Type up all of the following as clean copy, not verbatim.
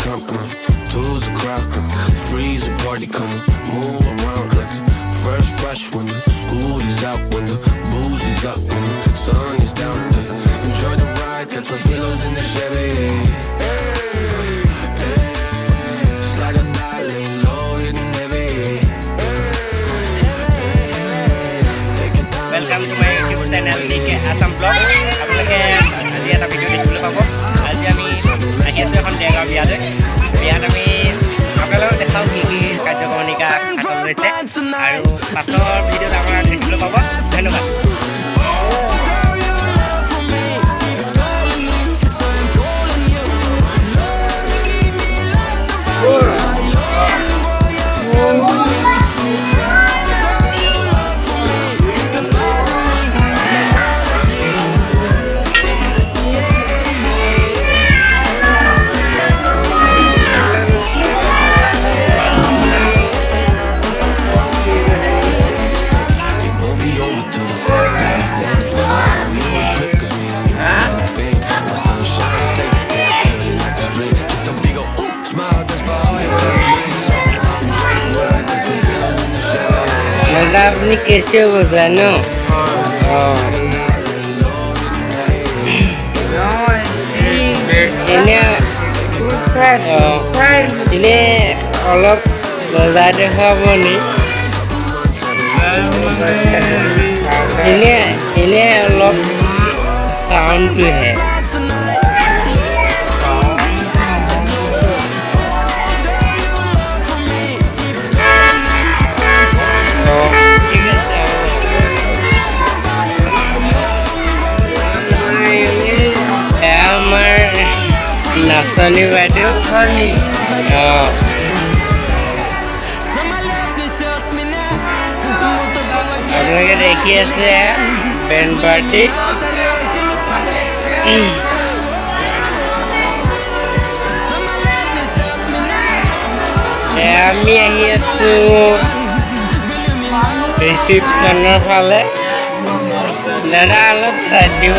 company, tools are cracking, freeze a party coming, move around like first rush when the school is out, when the booze is up, when the sun is down. Enjoy the ride, got some pillows in the Chevy. Slide a dial, lay low, hitting heavy. Welcome to my YouTube channel Assam Blog. আপোনালোকে আজি এটা video' দেখিবলৈ পাব। আজি আমি আহি আছোঁ এখন ডেগাঁও বিয়ালৈ। বিয়াত আমি আপোনালোকক দেখাওঁ কি কি কাৰ্যক্ৰমণিকা হাতত লৈছে আৰু পাছৰ ভিডিঅ'ত আপোনালোকে দেখিবলৈ পাব। ধন্যবাদ। আপনি कैसे বোঝানো এনে অলপ বজাই দেখাব নি এনে অলপ চাউণ্ডটোহে নাচনী বাইদেউ আপোনালোকে দেখি আছে বেণ্ড পাৰ্টি আমি আহি আছো ৰিচিপশ্যনৰ ফালে দাদা অলপ চাই দিব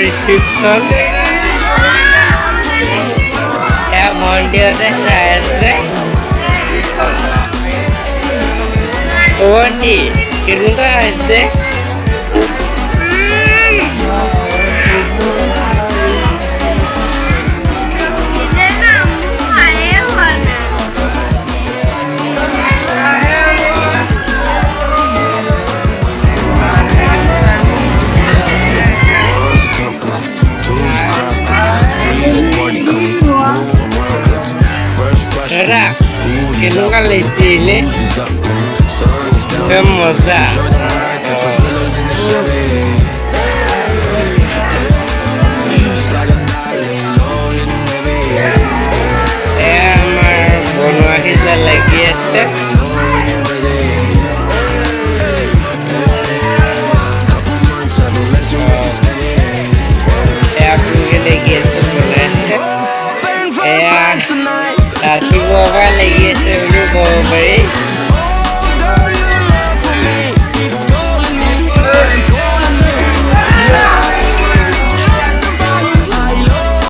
reception মন্দিৰতে চাই আছে অতি কেনেকুৱা হৈছে কেনেকুৱা লাগিছিলে মজা